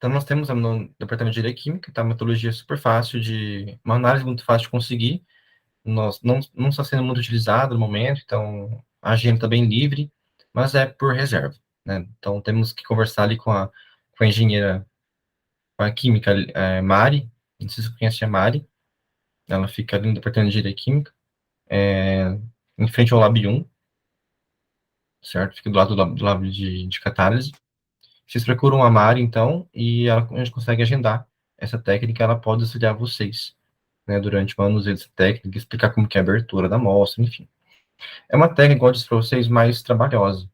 Então, nós temos no departamento de engenharia química, tá? A metodologia é super fácil uma análise muito fácil de conseguir. Nós não está sendo muito utilizado no momento, então a agenda está bem livre, mas é por reserva, né? Então, temos que conversar ali com a engenheira, com a química, Mari, não sei se você conhece a Mari, ela fica ali no departamento de engenharia química, em frente ao Lab 1, certo? Fica do lado do lab de catálise. Vocês procuram a Mari, então, e a gente consegue agendar essa técnica, ela pode auxiliar vocês, né, durante o manuseio dessa técnica, explicar como que é a abertura da amostra, enfim. É uma técnica, igual eu disse para vocês, mais trabalhosa,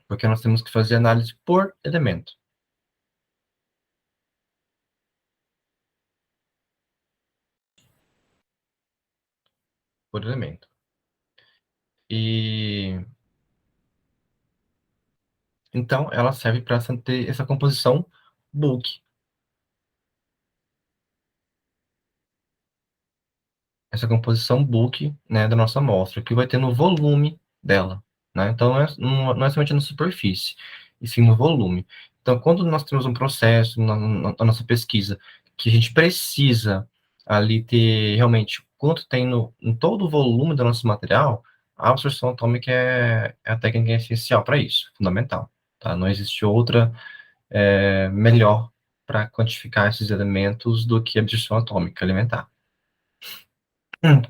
porque nós temos que fazer análise por elemento. Por elemento. E então ela serve para ter essa composição bulk, essa composição bulk, né, da nossa amostra, que vai ter no volume dela, né? Então não é somente na superfície, e sim no volume. Então, quando nós temos um processo na nossa pesquisa que a gente precisa ali ter realmente quanto tem em todo o volume do nosso material, a absorção atômica é a técnica essencial para isso, fundamental, tá? Não existe outra melhor para quantificar esses elementos do que a absorção atômica elementar.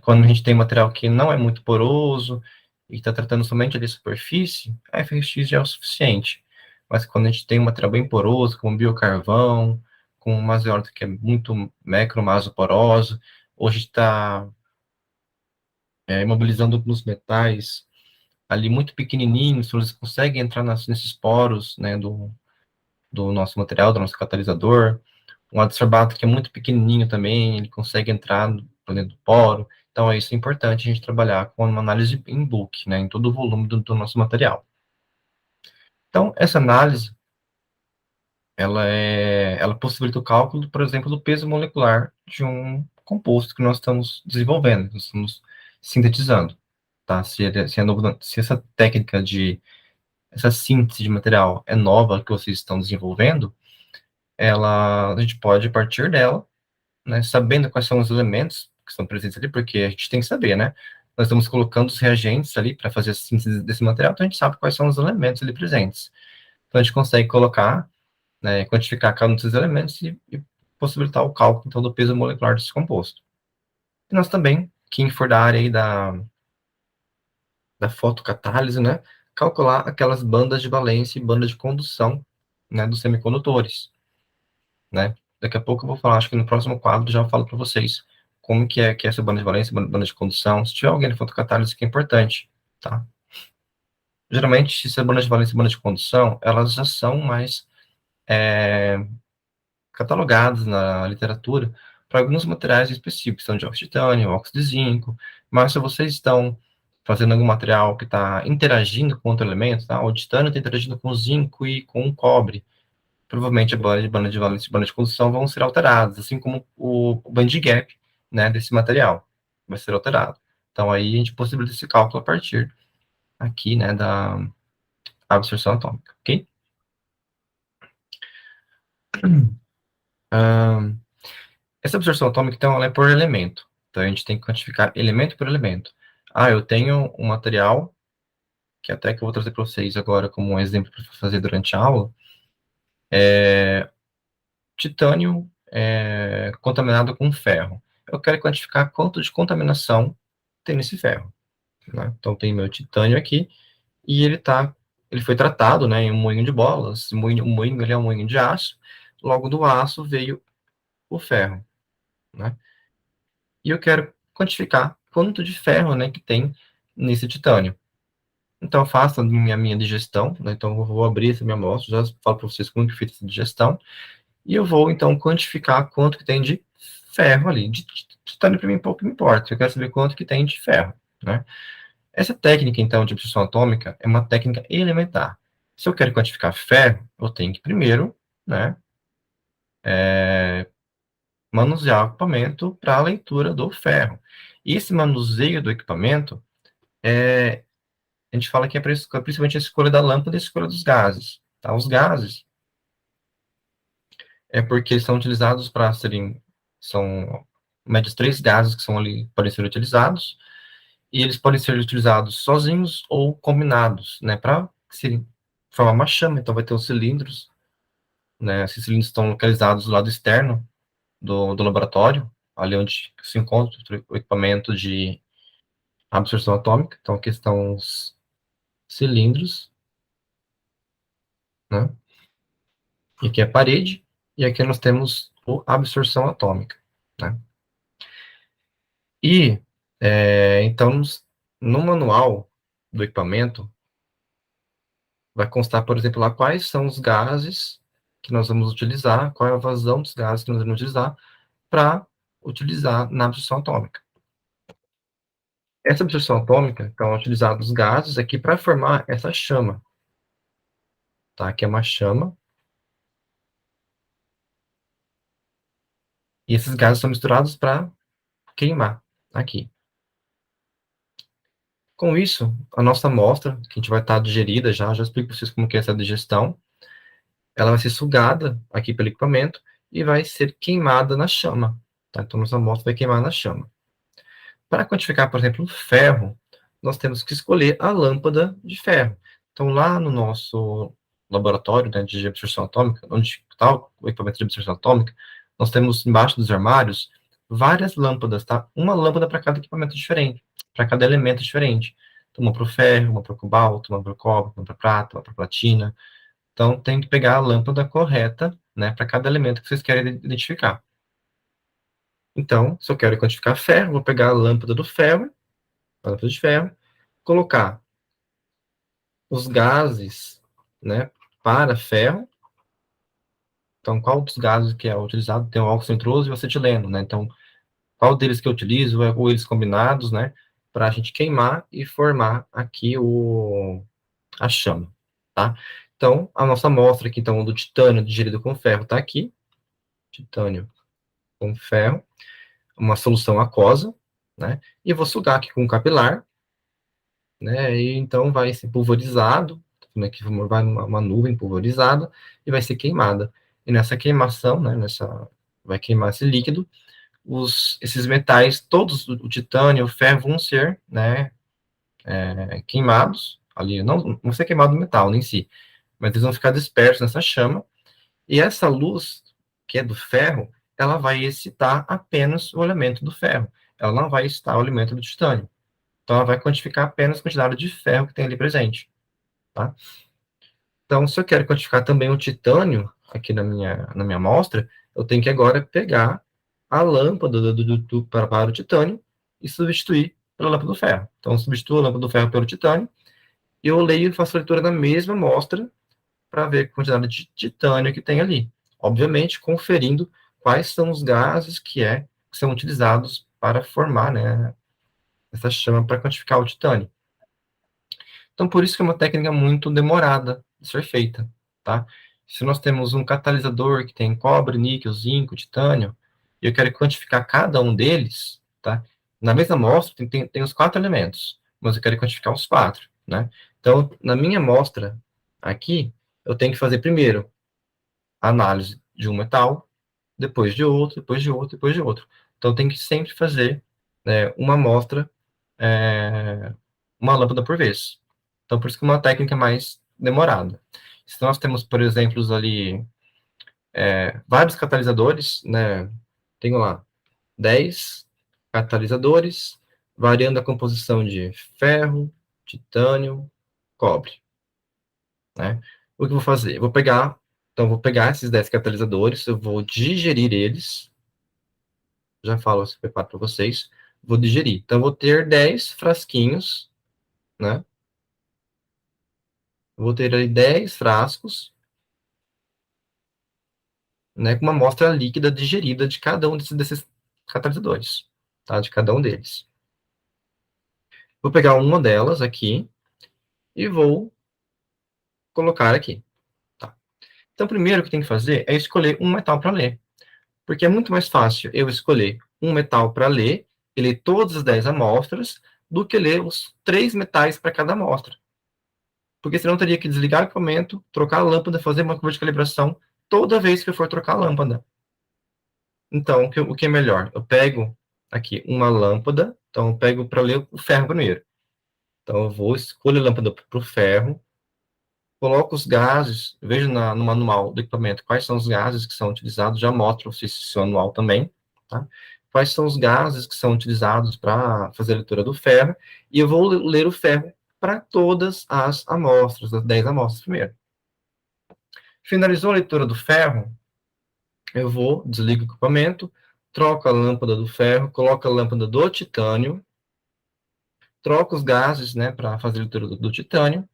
Quando a gente tem material que não é muito poroso e está tratando somente ali a superfície, a FRX já é o suficiente. Mas quando a gente tem um material bem poroso, como biocarvão, com uma azeólica que é muito macromesoporosa, ou a gente está imobilizando alguns metais ali muito pequenininhos, então eles conseguem entrar nesses poros, né, do nosso material, do nosso catalisador. Um adsorbato que é muito pequenininho também, ele consegue entrar por dentro do poro. Então, é isso importante a gente trabalhar com uma análise em bulk, né, em todo o volume do nosso material. Então, essa análise, ela possibilita o cálculo, por exemplo, do peso molecular de um composto que nós estamos desenvolvendo, nós estamos sintetizando, tá? Se essa técnica essa síntese de material é nova que vocês estão desenvolvendo, a gente pode, a partir dela, né, sabendo quais são os elementos que estão presentes ali, porque a gente tem que saber, né? Nós estamos colocando os reagentes ali para fazer a síntese desse material, então a gente sabe quais são os elementos ali presentes. Então a gente consegue colocar, né, quantificar cada um desses elementos e possibilitar o cálculo, então, do peso molecular desse composto. E nós também, quem for da área aí da fotocatálise, né, calcular aquelas bandas de valência e bandas de condução, né, dos semicondutores, né? Daqui a pouco eu vou falar, acho que no próximo quadro já falo para vocês como que é essa banda de valência, banda de condução. Se tiver alguém de fotocatálise, que é importante, tá? Geralmente, se é banda de valência e banda de condução, elas já são mais catalogadas na literatura para alguns materiais específicos, são dióxido de titânio, óxido de zinco, mas se vocês estão fazendo algum material que está interagindo com outro elemento, tá? O titânio está interagindo com o zinco e com o cobre, provavelmente a banda de valência e banda de condução vão ser alteradas, assim como o band gap, né, desse material vai ser alterado. Então, aí a gente possibilita esse cálculo a partir aqui, né, da absorção atômica, ok? Essa absorção atômica, então, ela é por elemento. Então, a gente tem que quantificar elemento por elemento. Ah, eu tenho um material, que até que eu vou trazer para vocês agora como um exemplo para fazer durante a aula, titânio contaminado com ferro. Eu quero quantificar quanto de contaminação tem nesse ferro, né? Então, tem meu titânio aqui, e ele foi tratado, né, em um moinho de bolas, o moinho ele é um moinho de aço, logo do aço veio o ferro, né? E eu quero quantificar quanto de ferro, né, que tem nesse titânio. Então, eu faço a minha digestão, né? Então, eu vou abrir essa minha amostra, já falo para vocês como que fiz essa digestão, e eu vou, então, quantificar quanto que tem de ferro ali. De titânio, para mim, pouco me importa, eu quero saber quanto que tem de ferro, né? Essa técnica, então, de absorção atômica é uma técnica elementar. Se eu quero quantificar ferro, eu tenho que primeiro, né, manusear o equipamento para a leitura do ferro. E esse manuseio do equipamento, a gente fala que é principalmente a escolha da lâmpada e a escolha dos gases. Tá? Os gases, é porque eles são utilizados para serem, são médios 3 gases que são ali, podem ser utilizados, e eles podem ser utilizados sozinhos ou combinados, né, para formar uma chama. Então vai ter os cilindros, né, esses cilindros estão localizados do lado externo do laboratório, ali onde se encontra o equipamento de absorção atômica. Então aqui estão os cilindros, né, e aqui é a parede, e aqui nós temos a absorção atômica, né. E, então, no manual do equipamento, vai constar, por exemplo, lá quais são os gases que nós vamos utilizar, qual é a vazão dos gases que nós vamos utilizar para utilizar na absorção atômica. Essa absorção atômica, então, é utilizados os gases aqui para formar essa chama, tá? Que é uma chama. E esses gases são misturados para queimar aqui. Com isso, a nossa amostra, que a gente vai estar digerida já explico para vocês como que é essa digestão, ela vai ser sugada aqui pelo equipamento e vai ser queimada na chama, tá? Então, nossa amostra vai queimar na chama. Para quantificar, por exemplo, o ferro, nós temos que escolher a lâmpada de ferro. Então, lá no nosso laboratório, né, de absorção atômica, onde está o equipamento de absorção atômica, nós temos embaixo dos armários várias lâmpadas, tá? Uma lâmpada para cada equipamento diferente, para cada elemento diferente. Então, uma para o ferro, uma para o cobalto, uma para o cobre, uma para a prata, uma para a platina. Então, tem que pegar a lâmpada correta, né, para cada elemento que vocês querem identificar. Então, se eu quero quantificar ferro, vou pegar a lâmpada do ferro, a lâmpada de ferro, colocar os gases, né, para ferro. Então, qual dos gases que é utilizado? Tem o óxido nitroso e o acetileno, né? Então, qual deles que eu utilizo, ou eles combinados, né, para a gente queimar e formar aqui a chama, tá? Então, a nossa amostra aqui, então, do titânio digerido com ferro está aqui, titânio com ferro, uma solução aquosa, né? E eu vou sugar aqui com um capilar, né? E então vai ser pulverizado, né? Que vai uma nuvem pulverizada e vai ser queimada. E nessa queimação, né? Vai queimar esse líquido, esses metais, todos, o titânio, o ferro, vão ser, né? Queimados ali, não vai ser queimado o metal nem em si, mas eles vão ficar dispersos nessa chama. E essa luz, que é do ferro, ela vai excitar apenas o elemento do ferro. Ela não vai excitar o elemento do titânio. Então, ela vai quantificar apenas a quantidade de ferro que tem ali presente, tá? Então, se eu quero quantificar também o titânio, aqui na minha amostra, eu tenho que agora pegar a lâmpada para o titânio e substituir pela lâmpada do ferro. Então, eu substituo a lâmpada do ferro pelo titânio, e eu leio e faço a leitura da mesma amostra para ver a quantidade de titânio que tem ali. Obviamente, conferindo quais são os gases que são utilizados para formar, né, essa chama para quantificar o titânio. Então, por isso que é uma técnica muito demorada de ser feita, tá? Se nós temos um catalisador que tem cobre, níquel, zinco, titânio, e eu quero quantificar cada um deles, tá? Na mesma amostra tem os 4 elementos, mas eu quero quantificar os 4, né? Então, na minha amostra aqui, eu tenho que fazer primeiro a análise de um metal, depois de outro, depois de outro, depois de outro. Então, tem que sempre fazer, né, uma amostra, uma lâmpada por vez. Então, por isso que é uma técnica mais demorada. Se nós temos, por exemplo, ali vários catalisadores, né, tenho lá 10 catalisadores, variando a composição de ferro, titânio, cobre, né? O que eu vou fazer? Vou pegar esses 10 catalisadores, eu vou digerir eles, já falo esse preparo para vocês, vou digerir. Então, vou ter 10 frasquinhos, né? Vou ter aí 10 frascos, né, com uma amostra líquida digerida de cada um desses catalisadores, tá? De cada um deles. Vou pegar uma delas aqui e vou colocar aqui, tá? Então, primeiro que tem que fazer é escolher um metal para ler, porque é muito mais fácil eu escolher um metal para ler e ler todas as 10 amostras do que ler os 3 metais para cada amostra. Porque senão eu teria que desligar o equipamento, trocar a lâmpada, fazer uma curva de calibração toda vez que eu for trocar a lâmpada. Então, o que é melhor? Eu pego aqui uma lâmpada, então eu pego para ler o ferro primeiro. Então, eu vou, escolho a lâmpada para o ferro, coloco os gases, vejo no manual do equipamento quais são os gases que são utilizados, já mostro esse manual também, tá? Quais são os gases que são utilizados para fazer a leitura do ferro, e eu vou ler o ferro para todas as amostras, as 10 amostras primeiro. Finalizou a leitura do ferro, eu vou, desligo o equipamento, troco a lâmpada do ferro, coloco a lâmpada do titânio, troco os gases, né, para fazer a leitura do titânio,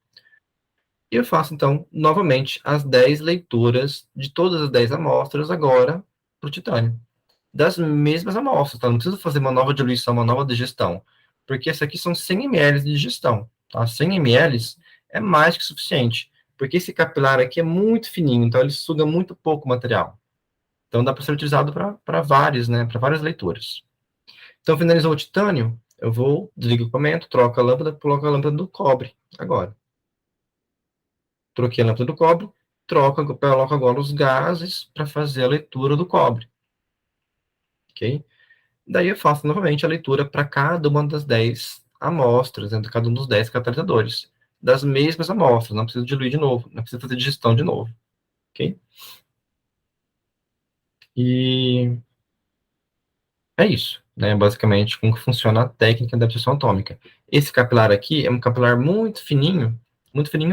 e eu faço, então, novamente, as 10 leituras de todas as 10 amostras agora para o titânio. Das mesmas amostras, tá? Não preciso fazer uma nova diluição, uma nova digestão, porque essa aqui são 100 ml de digestão, tá? 100 ml é mais que suficiente, porque esse capilar aqui é muito fininho, então ele suga muito pouco material. Então dá para ser utilizado para várias, né, para várias leituras. Então finalizou o titânio, eu vou, desligo o equipamento, troco a lâmpada, coloco a lâmpada do cobre agora. Troquei a lâmpada do cobre, coloco agora os gases para fazer a leitura do cobre. Ok? Daí eu faço novamente a leitura para cada uma das 10 amostras, entre cada um dos 10 catalisadores. Das mesmas amostras, não preciso diluir de novo, não preciso fazer digestão de novo. Ok? E é isso, né? Basicamente, como que funciona a técnica da absorção atômica. Esse capilar aqui é um capilar muito fininho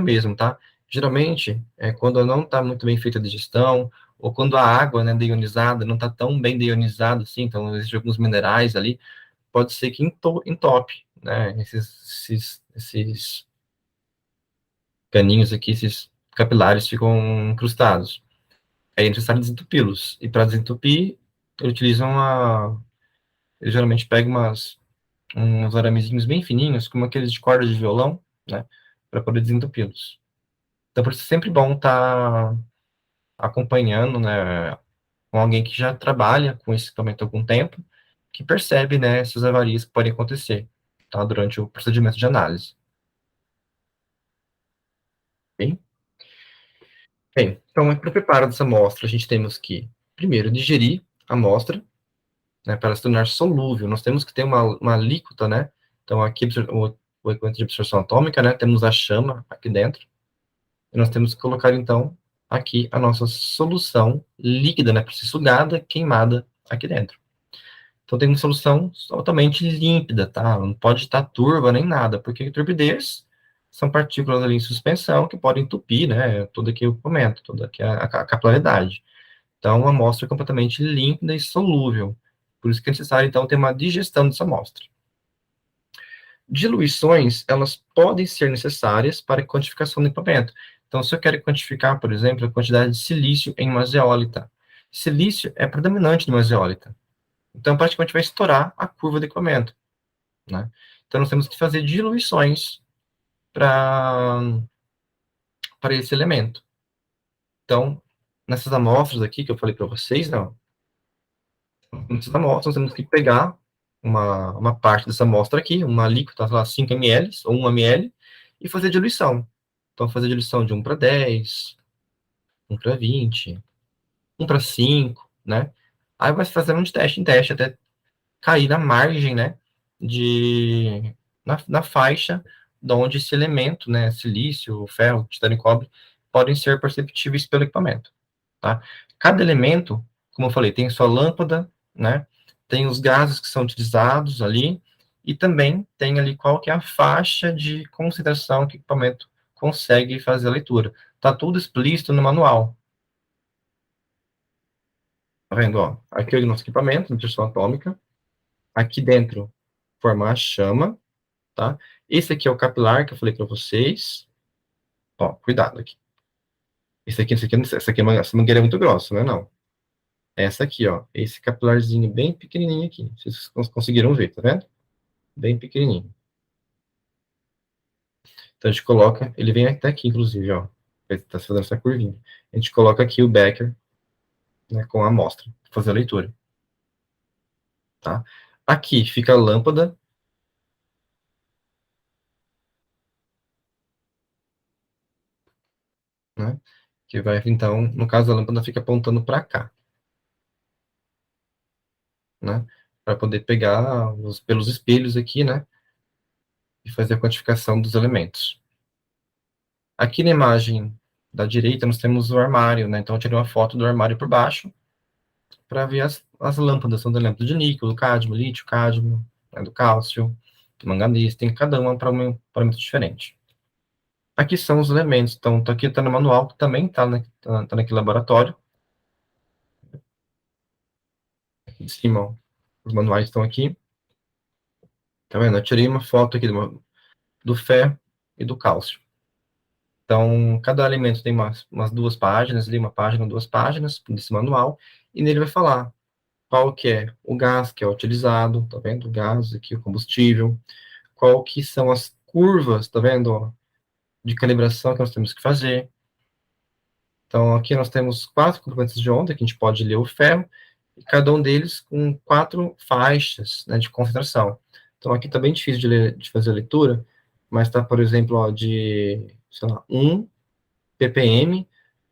mesmo, tá? Geralmente, quando não está muito bem feita a digestão, ou quando a água, né, deionizada, não está tão bem deionizada assim, então existem alguns minerais ali, pode ser que entope, né? Esses caninhos aqui, esses capilares ficam incrustados. É necessário desentupi-los. E para desentupir, eles utilizam eles geralmente pegam uns aramezinhos bem fininhos, como aqueles de corda de violão, né? Para poder desentupi-los. Então, por isso é sempre bom estar acompanhando, né? Com alguém que já trabalha com esse equipamento há algum tempo, que percebe, né? Essas avarias que podem acontecer, tá? Durante o procedimento de análise. Bem? Bem, então, para o preparo dessa amostra, a gente temos que, primeiro, digerir a amostra, né, para se tornar solúvel. Nós temos que ter uma alíquota, né? Então, aqui, o equipamento de absorção atômica, né? Temos a chama aqui dentro. E nós temos que colocar, então, aqui a nossa solução líquida, né? Para ser sugada, queimada aqui dentro. Então, tem uma solução totalmente límpida, tá? Não pode estar turva nem nada, porque turbidez são partículas ali em suspensão que podem entupir, né? Todo aqui o equipamento, toda aqui a capilaridade. Então, uma amostra completamente límpida e solúvel. Por isso que é necessário, então, ter uma digestão dessa amostra. Diluições, elas podem ser necessárias para a quantificação do equipamento. Então, se eu quero quantificar, por exemplo, a quantidade de silício em uma zeólita, silício é predominante em uma zeólita. Então, praticamente vai estourar a curva do equipamento, né? Então, nós temos que fazer diluições para esse elemento. Então, nessas amostras aqui que eu falei para vocês, não, nessas amostras nós temos que pegar uma parte dessa amostra aqui, uma alíquota, sei lá, 5 ml ou 1 ml, e fazer diluição. Então, fazer diluição de 1 para 10, 1 para 20, 1 para 5, né? Aí vai fazendo de teste em teste até cair na margem, né, na faixa de onde esse elemento, né, silício, ferro, titânio e cobre, podem ser perceptíveis pelo equipamento, tá? Cada elemento, como eu falei, tem sua lâmpada, né, tem os gases que são utilizados ali, e também tem ali qual que é a faixa de concentração que o equipamento consegue fazer a leitura. Tá tudo explícito no manual. Tá vendo, ó? Aqui é o nosso equipamento, nutrição atômica. Aqui dentro forma a chama, tá? Esse aqui é o capilar que eu falei para vocês. Ó, cuidado aqui. Essa aqui essa mangueira é muito grossa, não é não? Essa aqui, ó, esse capilarzinho bem pequenininho aqui. Vocês conseguiram ver, tá vendo? Bem pequenininho. Então a gente coloca, ele vem até aqui, inclusive, ó. Ele tá fazendo essa curvinha. A gente coloca aqui o becker, né, com a amostra, fazer a leitura, tá? Aqui fica a lâmpada, né? que vai, então, no caso, a lâmpada fica apontando para cá, né? Para poder pegar pelos espelhos aqui, né? E fazer a quantificação dos elementos. Aqui na imagem da direita, nós temos o armário, né? Então, eu tirei uma foto do armário por baixo para ver as lâmpadas. São da lâmpada de níquel, do cádmio, lítio, cádmio, né? Do cálcio, do manganês. Tem cada uma para um parâmetro diferente. Aqui são os elementos. Então, aqui está no manual, que também está naquele laboratório. Aqui em cima, ó, os manuais estão aqui. Tá vendo? Eu tirei uma foto aqui do ferro e do cálcio. Então, cada elemento tem umas 2 páginas, ali, uma página, 2 páginas desse manual, e nele vai falar qual que é o gás que é utilizado, tá vendo? O gás aqui, o combustível, qual que são as curvas, tá vendo? Ó, de calibração que nós temos que fazer. Então, aqui nós temos 4 componentes de onda, que a gente pode ler o ferro, e cada um deles com 4 faixas, né, de concentração. Então, aqui está bem difícil de fazer a leitura, mas está, por exemplo, ó, de, sei lá, 1 ppm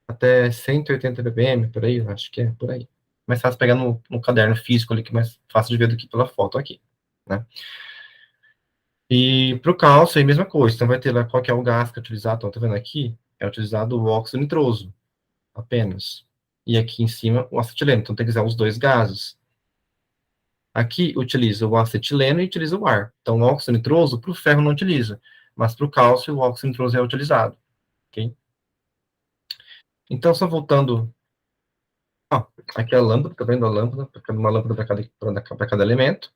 até 180 ppm, por aí, eu acho que é por aí. Mais fácil pegar no caderno físico ali, que é mais fácil de ver do que pela foto aqui, né? E para o cálcio, é a mesma coisa. Então, vai ter lá qual que é o gás que é utilizado. Então, tá vendo aqui? É utilizado o óxido nitroso, apenas. E aqui em cima, o acetileno. Então, tem que usar os 2 gases. Aqui, utiliza o acetileno e utiliza o ar. Então, o óxido nitroso, para o ferro, não utiliza. Mas para o cálcio, o óxido nitroso é utilizado. Ok? Então, só voltando. Ó, aqui é a lâmpada, tá vendo a lâmpada? Uma lâmpada para cada elemento.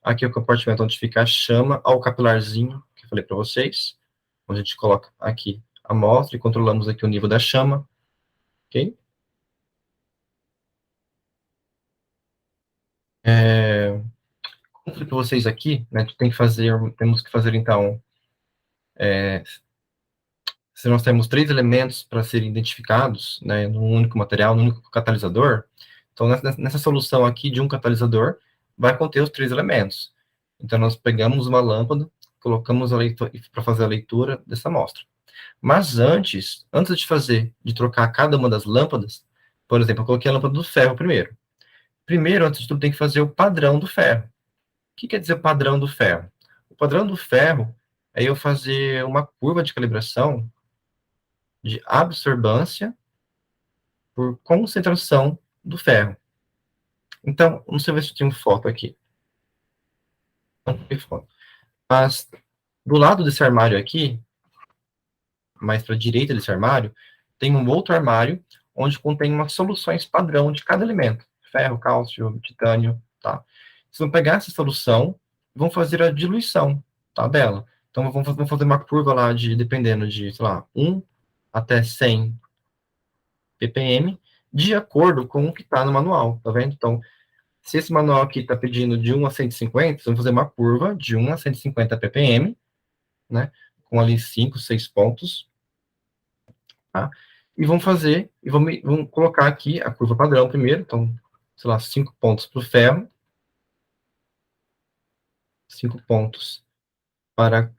Aqui é o compartimento onde fica a chama, ao capilarzinho, que eu falei para vocês. Onde a gente coloca aqui a amostra e controlamos aqui o nível da chama. Ok? Como eu falei para vocês aqui, né, temos que fazer, então, se nós temos 3 elementos para serem identificados, né, num único material, num único catalisador, então nessa solução aqui de um catalisador, vai conter os 3 elementos. Então, nós pegamos uma lâmpada, colocamos para fazer a leitura dessa amostra. Mas antes de trocar cada uma das lâmpadas, por exemplo, eu coloquei a lâmpada do ferro primeiro. Primeiro, antes de tudo, tem que fazer o padrão do ferro. O que quer dizer padrão do ferro? O padrão do ferro é eu fazer uma curva de calibração de absorbância por concentração do ferro. Então, não sei se eu tenho foto aqui. Não tem foto. Mas, do lado desse armário aqui, mais para a direita desse armário, tem um outro armário onde contém umas soluções padrão de cada elemento. Ferro, cálcio, titânio, tá? Vocês vão pegar essa solução e vão fazer a diluição, tá, dela. Então, vamos fazer uma curva lá dependendo de, sei lá, 1 até 100 ppm, de acordo com o que está no manual, tá vendo? Então, se esse manual aqui está pedindo de 1 a 150, vamos fazer uma curva de 1 a 150 ppm, né? Com ali 5, 6 pontos, tá? E vamos colocar aqui a curva padrão primeiro, então, sei lá, 5 pontos para o ferro, 5 pontos para a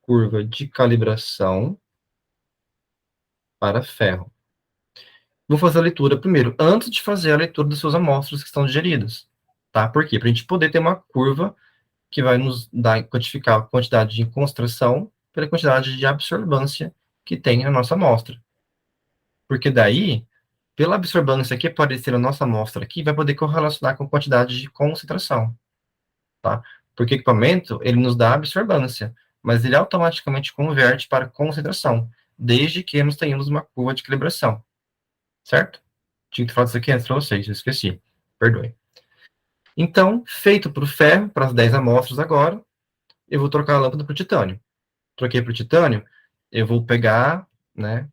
curva de calibração para ferro. Vou fazer a leitura primeiro, antes de fazer a leitura das suas amostras que estão digeridas, tá? Por quê? Para a gente poder ter uma curva que vai nos dar, quantificar a quantidade de concentração pela quantidade de absorvância que tem na nossa amostra. Porque daí, pela absorvância que aparecer na nossa amostra aqui, vai poder correlacionar com a quantidade de concentração, tá? Porque o equipamento, ele nos dá absorvância, mas ele automaticamente converte para concentração, desde que nós tenhamos uma curva de calibração, certo? Tinha que falar isso aqui antes para vocês, eu esqueci, perdoe. Então, feito para o ferro, para as 10 amostras agora, eu vou trocar a lâmpada para o titânio. Troquei para o titânio, eu vou pegar, né,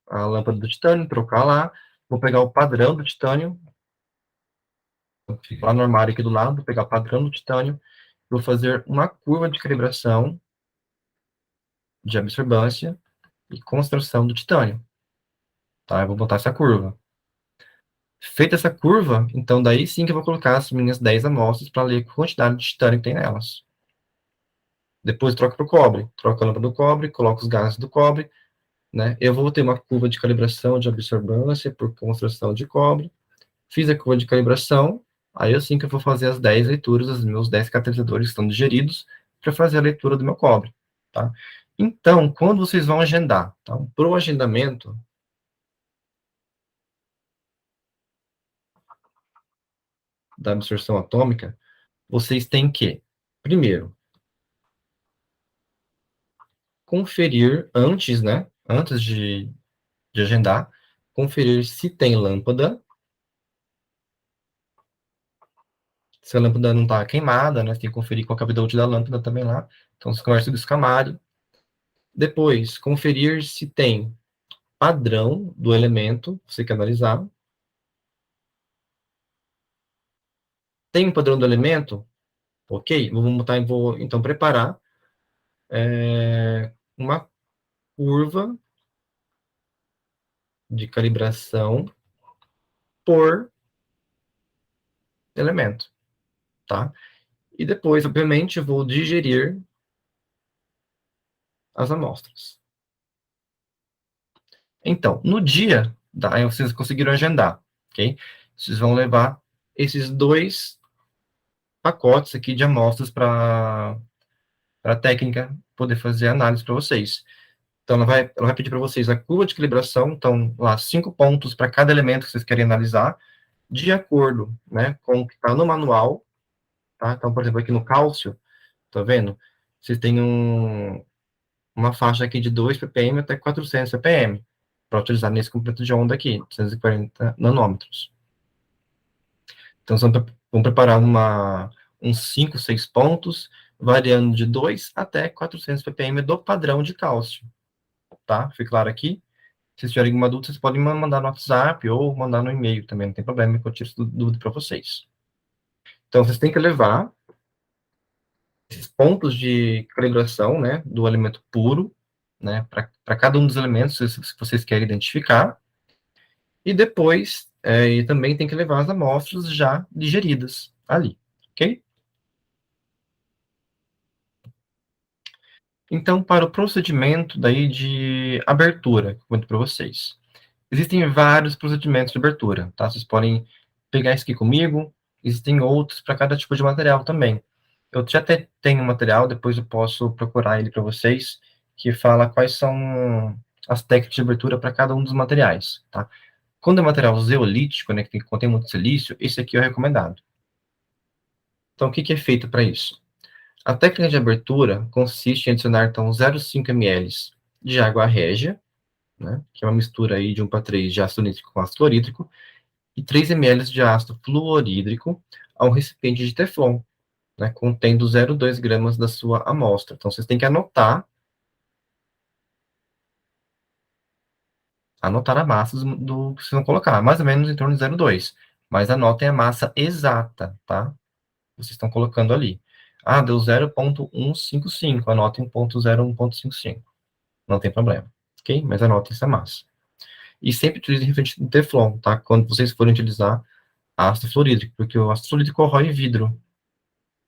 a lâmpada do titânio, trocar lá, vou pegar o padrão do titânio, lá no armário aqui do lado, vou pegar o padrão do titânio, vou fazer uma curva de calibração de absorbância e concentração do titânio, tá? Eu vou botar essa curva. Feita essa curva, então daí sim que eu vou colocar as minhas 10 amostras para ler a quantidade de titânio que tem nelas. Depois troco para o cobre, troco a lâmpada do cobre, coloco os gases do cobre, né? Eu vou ter uma curva de calibração de absorbância por concentração de cobre. Fiz a curva de calibração, aí assim que eu vou fazer as 10 leituras, os meus 10 catalisadores estão digeridos para fazer a leitura do meu cobre, tá? Então, quando vocês vão agendar, tá? Para o agendamento da absorção atômica, vocês têm que, primeiro, conferir antes, né? Antes de agendar, conferir se tem lâmpada, se a lâmpada não está queimada, né? Você tem que conferir qual que é a vida útil da lâmpada também lá. Então, você conversa com o escamário. Depois, conferir se tem padrão do elemento, você quer analisar. Tem um padrão do elemento? Ok, vou então preparar uma curva de calibração por elemento, tá? E depois, obviamente, vou digerir as amostras. Então, no dia, aí vocês conseguiram agendar, ok? Vocês vão levar esses dois pacotes aqui de amostras para a técnica poder fazer análise para vocês. Então, ela vai pedir para vocês a curva de calibração, então, lá, 5 pontos para cada elemento que vocês querem analisar, de acordo, né, com o que está no manual, tá? Então, por exemplo, aqui no cálcio, tá vendo? Vocês têm uma faixa aqui de 2 ppm até 400 ppm, para utilizar nesse comprimento de onda aqui, 240 nanômetros. Então, vamos preparar uns 5, 6 pontos, variando de 2 até 400 ppm do padrão de cálcio, tá? Fica claro aqui? Se vocês tiverem alguma dúvida, vocês podem mandar no WhatsApp ou mandar no e-mail também, não tem problema, que eu tiro dúvida para vocês. Então, vocês têm que levar esses pontos de calibração, né, do elemento puro, né, para cada um dos elementos que vocês querem identificar, e depois, e também tem que levar as amostras já digeridas ali, ok? Então, para o procedimento daí de abertura, que eu conto para vocês. Existem vários procedimentos de abertura, tá? Vocês podem pegar isso aqui comigo, existem outros para cada tipo de material também. Eu já até tenho um material, depois eu posso procurar ele para vocês, que fala quais são as técnicas de abertura para cada um dos materiais, tá? Quando é material zeolítico, né, que contém muito silício, esse aqui é o recomendado. Então, o que é feito para isso? A técnica de abertura consiste em adicionar, então, 0,5 ml de água régia, né, que é uma mistura aí de 1 para 3 de ácido nítrico com ácido clorídrico, e 3 ml de ácido fluorídrico a um recipiente de teflon, né, contendo 0,2 gramas da sua amostra. Então, vocês têm que anotar a massa do que vocês vão colocar, mais ou menos em torno de 0,2. Mas anotem a massa exata, tá? Vocês estão colocando ali. Ah, deu 0,155, anotem 0,155. Não tem problema, ok? Mas anotem essa massa. E sempre utilize recipiente de teflon, tá? Quando vocês forem utilizar ácido fluorídrico, porque o ácido fluorídrico corrói vidro.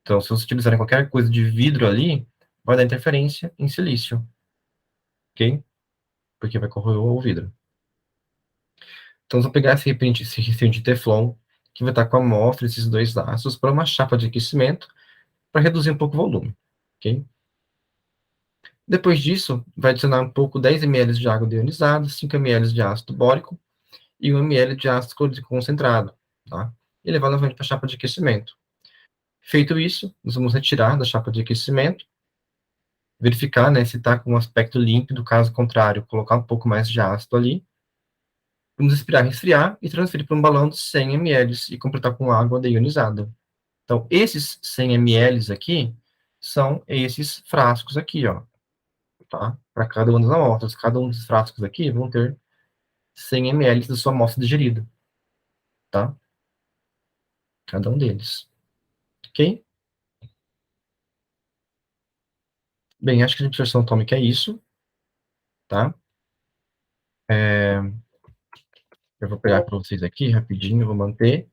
Então, se vocês utilizarem qualquer coisa de vidro ali, vai dar interferência em silício, ok? Porque vai corroer o vidro. Então, vou pegar esse recipiente de teflon, que vai estar com a amostra, esses dois ácidos, para uma chapa de aquecimento, para reduzir um pouco o volume, ok? Depois disso, vai adicionar um pouco 10 ml de água deionizada, 5 ml de ácido bórico e 1 ml de ácido clorídrico concentrado, tá? E levar novamente para a chapa de aquecimento. Feito isso, nós vamos retirar da chapa de aquecimento, verificar, né, se está com um aspecto límpido, caso contrário, colocar um pouco mais de ácido ali. Vamos esperar resfriar e transferir para um balão de 100 ml e completar com água deionizada. Então, esses 100 ml aqui são esses frascos aqui, ó, tá? Para cada uma das amostras. Cada um dos frascos aqui vão ter 100 ml da sua amostra digerida, tá? Cada um deles. Ok? Bem, acho que a absorção atômica é isso, tá? É, eu vou pegar para vocês aqui rapidinho, vou manter.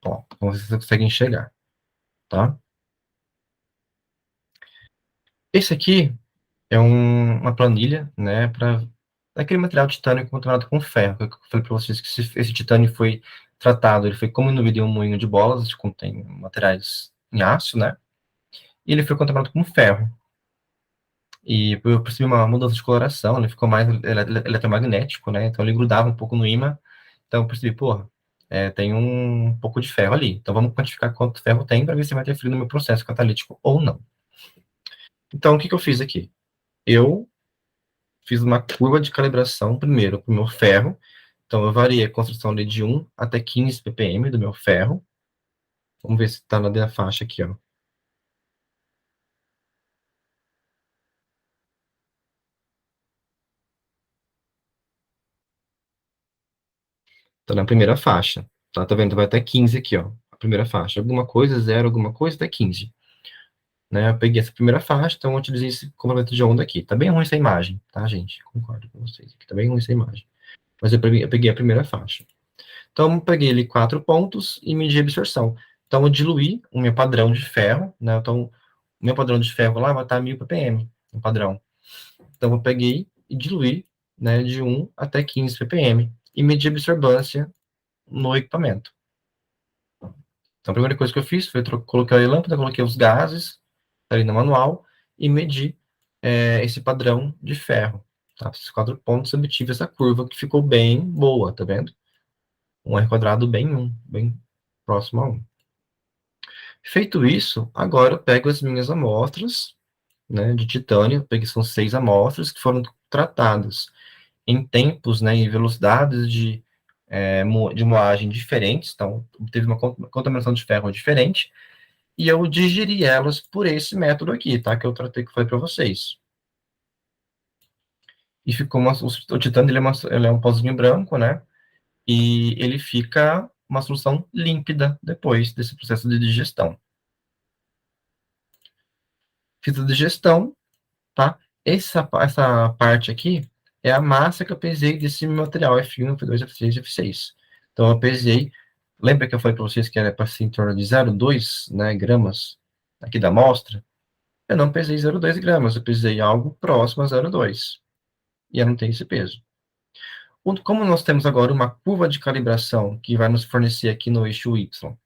Ó, então vocês conseguem enxergar, tá? Esse aqui é uma planilha, né, para aquele material titânio contaminado com ferro. Eu falei para vocês que esse titânio foi tratado, ele foi como no em um moinho de bolas, que contém materiais em aço, né, e ele foi contaminado com ferro. E eu percebi uma mudança de coloração, ele ficou mais eletromagnético, né, então ele grudava um pouco no ímã, então eu percebi, porra, tem um pouco de ferro ali, então vamos quantificar quanto ferro tem para ver se vai interferir no meu processo catalítico ou não. Então, o que que eu fiz aqui? Eu fiz uma curva de calibração primeiro para o meu ferro. Então, eu variei a construção ali de 1 até 15 ppm do meu ferro. Vamos ver se está na faixa aqui, ó. Está na primeira faixa. Tá vendo? Vai até 15 aqui, ó. A primeira faixa. Alguma coisa, zero, alguma coisa, até 15. Né? Eu peguei essa primeira faixa, então eu utilizei esse complemento de onda aqui. Tá bem ruim essa imagem, tá, gente? Concordo com vocês. Tá bem ruim essa imagem. Mas eu peguei a primeira faixa. Então, eu peguei ali 4 pontos e medi a absorção. Então, eu diluí o meu padrão de ferro, né? Então, o meu padrão de ferro lá vai estar 1000 ppm, o padrão. Então, eu peguei e diluí, né, de 1 até 15 ppm e medi a absorvância no equipamento. Então, a primeira coisa que eu fiz foi coloquei a lâmpada, coloquei os gases ali no manual e medi esse padrão de ferro. Tá? Esses 4 pontos, eu obtive essa curva que ficou bem boa, tá vendo? Um R quadrado bem próximo a 1. Feito isso, agora eu pego as minhas amostras, né, de titânio, peguei, são 6 amostras que foram tratadas em tempos, né, e velocidades de moagem diferentes, então teve uma contaminação de ferro diferente, e eu digeri elas por esse método aqui, tá, que eu tratei, que eu falei para vocês. E ficou o titânio, ele é um pozinho branco, né, e ele fica uma solução límpida depois desse processo de digestão. Fiz a digestão, tá? Essa parte aqui é a massa que eu pesei desse material F1, F2, F3, F6. Então, eu pesei, lembra que eu falei para vocês que era para ser em torno de 0,2, né, gramas aqui da amostra? Eu não pesei 0,2 gramas, eu pesei algo próximo a 0,2. E eu não tenho esse peso. Como nós temos agora uma curva de calibração que vai nos fornecer aqui no eixo Y,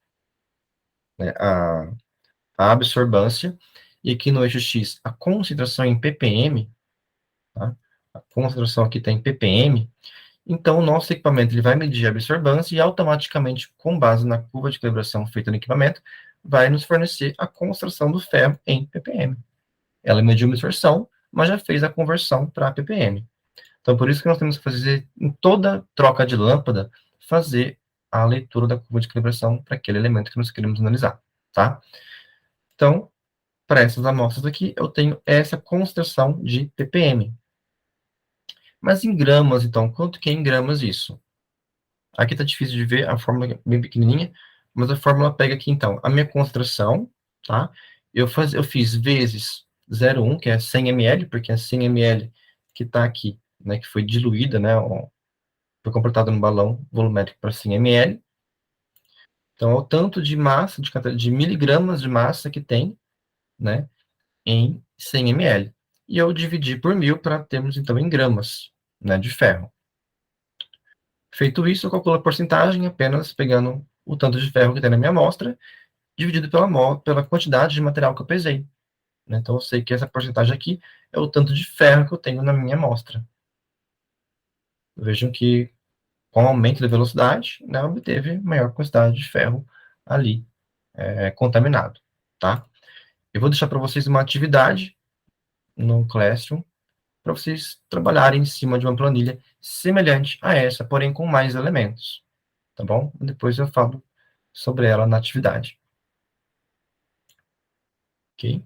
né, a absorbância, e aqui no eixo X, a concentração em ppm, tá? A concentração aqui está em ppm, então o nosso equipamento ele vai medir a absorbância e automaticamente, com base na curva de calibração feita no equipamento, vai nos fornecer a concentração do ferro em ppm. Ela mediu a absorção, mas já fez a conversão para ppm. Então, por isso que nós temos que fazer, em toda troca de lâmpada, fazer a leitura da curva de calibração para aquele elemento que nós queremos analisar, tá? Então, para essas amostras aqui, eu tenho essa concentração de ppm. Mas em gramas, então, quanto que é em gramas isso? Aqui está difícil de ver, a fórmula é bem pequenininha, mas a fórmula pega aqui, então, a minha concentração, tá? Eu fiz vezes 0,1, que é 100 ml, porque é 100 ml que está aqui, né, que foi diluída, né, foi completado no balão volumétrico para 100 ml. Então, é o tanto de massa, de miligramas de massa que tem, né, em 100 ml. E eu dividi por 1000 para termos, então, em gramas, né, de ferro. Feito isso, eu calculo a porcentagem apenas pegando o tanto de ferro que tem na minha amostra, dividido pela quantidade de material que eu pesei. Né? Então, eu sei que essa porcentagem aqui é o tanto de ferro que eu tenho na minha amostra. Vejam que, com o aumento da velocidade, né, obteve maior quantidade de ferro ali contaminado. Tá? Eu vou deixar para vocês uma atividade no Classroom, para vocês trabalharem em cima de uma planilha semelhante a essa, porém com mais elementos. Tá bom? Depois eu falo sobre ela na atividade. Ok?